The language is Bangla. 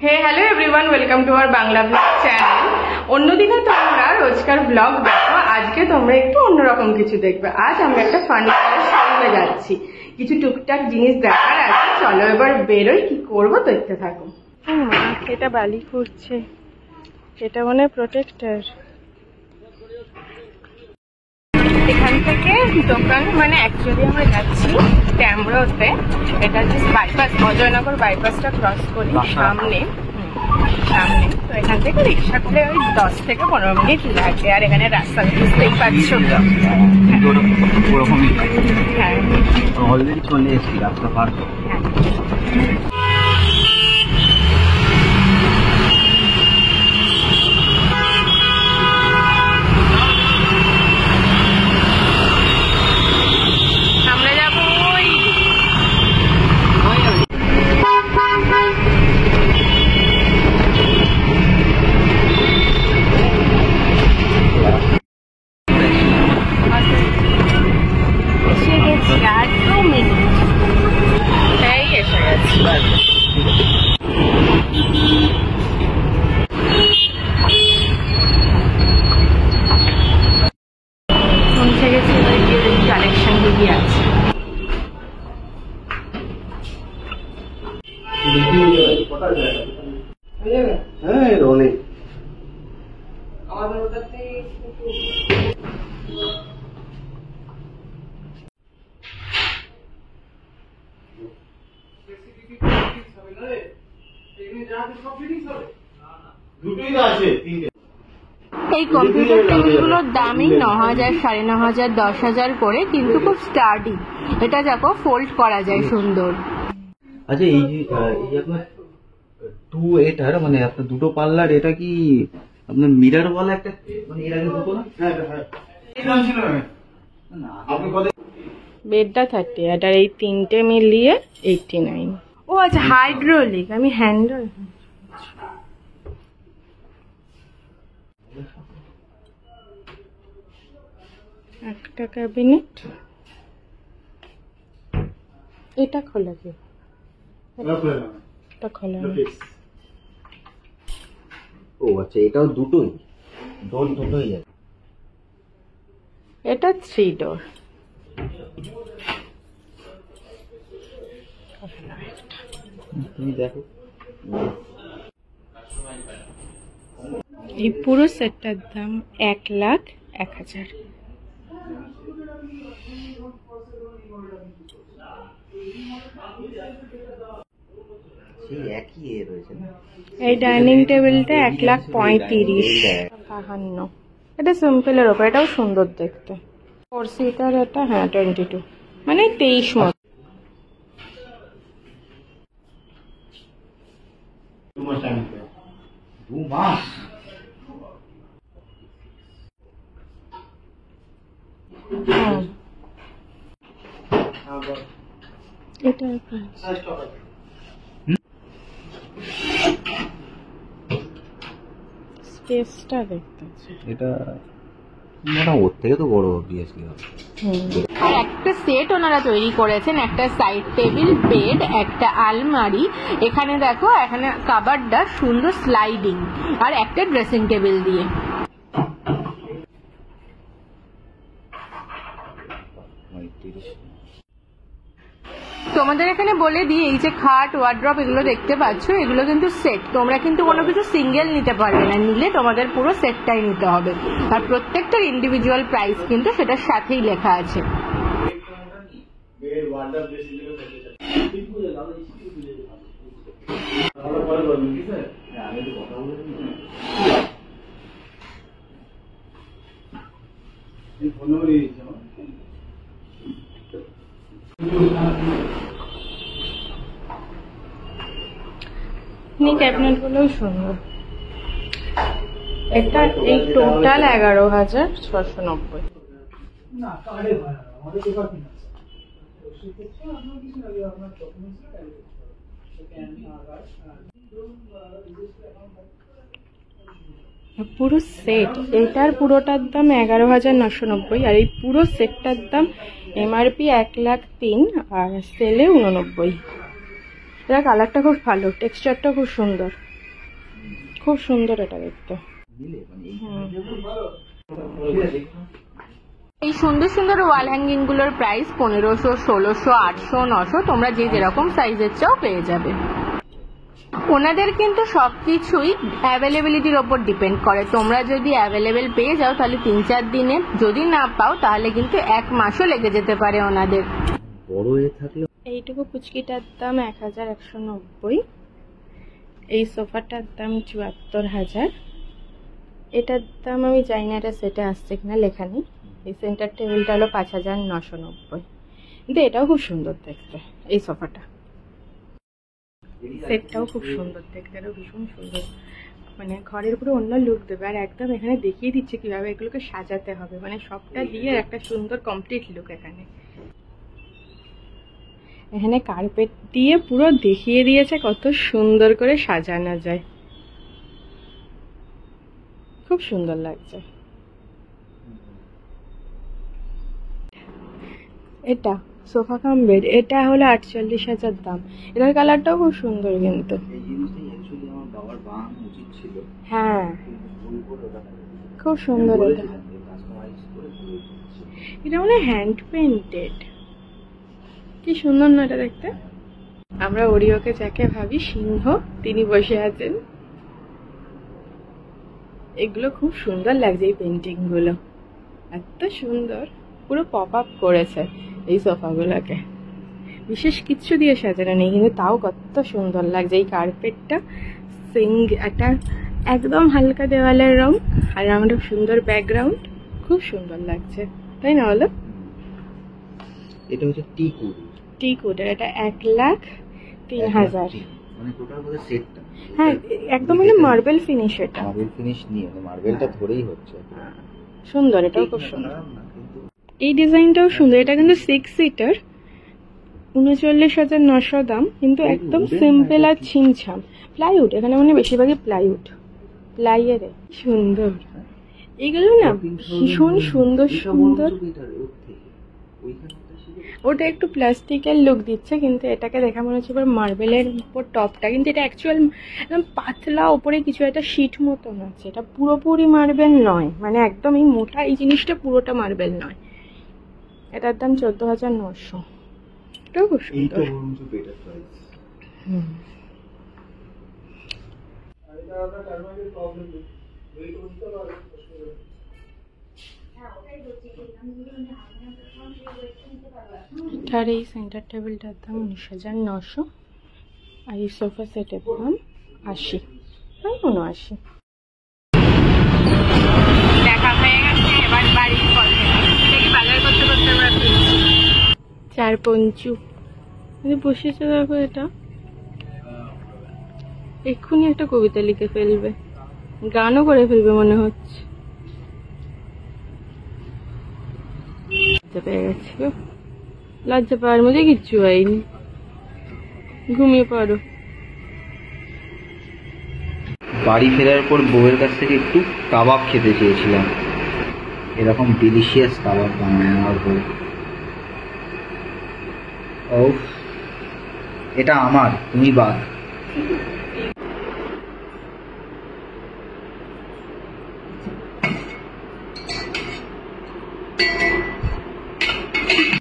Hey hello everyone, welcome to our Bangla blog channel. অন্যদিকে তোমরা রোজকার ব্লগ দেখো, আজকে তোমরা একটু অন্যরকম কিছু দেখবে। আজ আমরা একটা ফার্নিচারের শোরুমে যাচ্ছি, কিছু টুকটাক জিনিস দেখার আছে। চলো এবার বেরোই, কি করবো দেখতে থাকো। এটা বালি করছে, এটা মনে প্রোটেক্টর। এখান থেকে দোকান মানে অ্যাকচুয়ালি আমরা যাচ্ছি ট্যামরোতে। এটা জাস্ট বাইপাস, অজয়নগর বাইপাসটা ক্রস করি সামনে। তো এখান থেকে রিক্সা করে ওই 10 থেকে 15 মিনিট লাগে। আর এখানে রাস্তা বুঝতেই পারছো তো, হ্যাঁ অলরেডি চলে এসেছি রাস্তা পার করে। এই কম্পিউটার টেবিলগুলোর দামই 9,000, 9,500, 10,000 করে, কিন্তু খুব স্টার্ডি। এটা দেখো ফোল্ড করা যায় সুন্দর। আচ্ছা, এই যে আপনার এটার মানে আপনার দুটো পাল্লার, এটা কি আপনার মিরর ওয়ালা একটা, মানে এর আগে দুটো না? বেডটা 30, আর এই তিনটে মিলিয়ে 89। ও আচ্ছা, হাইড্রোলিক, আমি হ্যান্ডেল। একটা ক্যাবিনেট, এটা খোলা কি? এটা খোলা। ও আচ্ছা, এটাও দুটোই ডোর, দুটোই আছে। এটা 3 ডোর। তুমি দেখো, এই পুরো সেটটার দাম 1,01,000। এই ডাইনিং টেবিলটা 1,35,000। এটা সিম্পলের ওপর, এটাও সুন্দর দেখতে। 4 সিটার এটা, হ্যাঁ 22, মানে 23 মতো। এটা স্পেসটা দেখতে, এটা মানে ওর থেকে তো বড় অবভিয়াসলি হবে। আর একটা সেট ওনারা তৈরি করেছেন, একটা সাইড টেবিল, বেড, একটা আলমারি। এখানে দেখো, এখানে কাবার্ডটা সুন্দর স্লাইডিং, আর একটা ড্রেসিং টেবিল দিয়ে। তোমাদের এখানে বলে দিই, এই যে খাট, ওয়ার্ড্রপ, এগুলো দেখতে পাচ্ছ, এগুলো কিন্তু সেট। তোমরা কিন্তু কোনো কিছু সিঙ্গেল নিতে পারবে না, নিলে তোমাদের পুরো সেটটাই নিতে হবে। আর প্রত্যেকটার ইন্ডিভিজুয়াল প্রাইস কিন্তু সেটার সাথেই লেখা আছে। ক্যাবিনেট গুলোও সুন্দর। এটা এই টোটাল 11,690। পুরো সেট, এটার পুরোটার দাম 11,990, আর এই পুরো সেটটার দাম এমআরপি 1,03,000 আর সেলে 89। এটা কালারটা খুব ভালো, টেক্সচারটা খুব সুন্দর। খুব সুন্দর এটা দেখতে। এই সুন্দর সুন্দর ওয়াল হ্যাঙ্গিং গুলোর প্রাইস 1500, 1600, 800, 900, তোমরা যে যেরকম সাইজের চাও পেয়ে যাবে। ওনাদের কিন্তু সবকিছুই অ্যাভেলেবিলিটির ওপর ডিপেন্ড করে। তোমরা যদি অ্যাভেলেবেল পেয়ে যাও তাহলে 3-4 দিনে, যদি না পাও তাহলে কিন্তু 1 মাসও লেগে যেতে পারে ওনাদের। বড় এ থাকলে এইটুকু পুচকিটার দাম 1190। এই সোফাটার দাম 74,000। এটার দাম আমি জানি না এটা সেটে আসছে কিনা, লেখা নেই। এই সেন্টার টেবিলটা হলো 5,990, কিন্তু এটাও খুব সুন্দর দেখতে। এই সোফাটা সেটটাও খুব সুন্দর দেখতে, এটাও ভীষণ সুন্দর, মানে ঘরের পুরো অন্য লুক দেবে। আর একদম এখানে দেখিয়ে দিচ্ছে কিভাবে এগুলোকে সাজাতে হবে, মানে সবটা দিয়ে একটা সুন্দর কমপ্লিট লুক। এখানে কার্পেট দিয়ে পুরো দেখিয়ে দিয়েছে কত সুন্দর করে সাজানো যায়, খুব সুন্দর লাগছে। এটা সোফা কাম বেড, এটা হলো 48,000 দাম। এটার কালারটাও খুব সুন্দর কিন্তু। হ্যাঁ খুব সুন্দর। এটা মানে হ্যান্ড পেন্টেড, কি সুন্দর না এটা দেখতে। আমরা ওরিওকে যাকে ভাবি সিংহ, তিনি বসে আছেন। এগুলো খুব সুন্দর লাগছে, এই পেন্টিং গুলো এত সুন্দর, পুরো পপ আপ করেছে এই সোফাগুলোকে। বিশেষ কিছু দিয়ে সাজানো নেই, কিন্তু তাও কত সুন্দর লাগছে। এই কার্পেটটা একটা একদম হালকা দেওয়ালের রং, আর আমরা সুন্দর ব্যাকগ্রাউন্ড, খুব সুন্দর লাগছে, তাই না বলো? এটা হচ্ছে টিকুড, এটা 1,03,000। মানে টোটাল বলে সেটটা। হ্যাঁ একদম মানে মার্বেল ফিনিশ, এটা মার্বেল ফিনিশ নিয়ে মার্বেলটা ধরেই হচ্ছে। সুন্দর, এটাও খুব সুন্দর। এই ডিজাইনটাও সুন্দর। এটা কিন্তু 6 সিটার, 39,900 দাম, কিন্তু একদম সিম্পল আর ছিমছাম। প্লাইউড, এখানে মানে বেশিরভাগই প্লাইয়ের। সুন্দর এইগুলো না, ভীষণ সুন্দর সুন্দর। ওটা একটু প্লাস্টিকের লুক দিচ্ছে, কিন্তু এটাকে দেখা মনে হচ্ছে মার্বেলের উপর টপটা, কিন্তু এটা অ্যাকচুয়াল একদম পাতলা, ওপরে কিছু একটা শিট মতন আছে। এটা পুরোপুরি মার্বেল নয়, মানে একদম এই মোটা এই জিনিসটা পুরোটা মার্বেল নয়। এটার দাম 14,900। এটাও খুব সুন্দর। এটার এই সেন্টার টেবিলটার দাম 19,900, আর এই সোফা সেটের দাম 80, 79। দেখা হয়ে গেছে, এবার বাড়ির পথে বাজার করতে করতে আমরা ফিরছি। 4 পঞ্চু বসেছে, দেখো এটা এক্ষুনি একটা কবিতা লিখে ফেলবে, গানও করে ফেলবে মনে হচ্ছে। পেয়ে গেছি, লজ্জা পাওয়ার মধ্যে কিচ্ছু হয়নি, ঘুমিয়ে পড়ো। বাড়ি ফেরার পর বউয়ের কাছ থেকে একটু কাবাব খেতে চেয়েছিলাম, এরকম ডিলিশিয়াস কাবাব বানায় আমার বউ। ও এটা আমার, তুমি বাদ।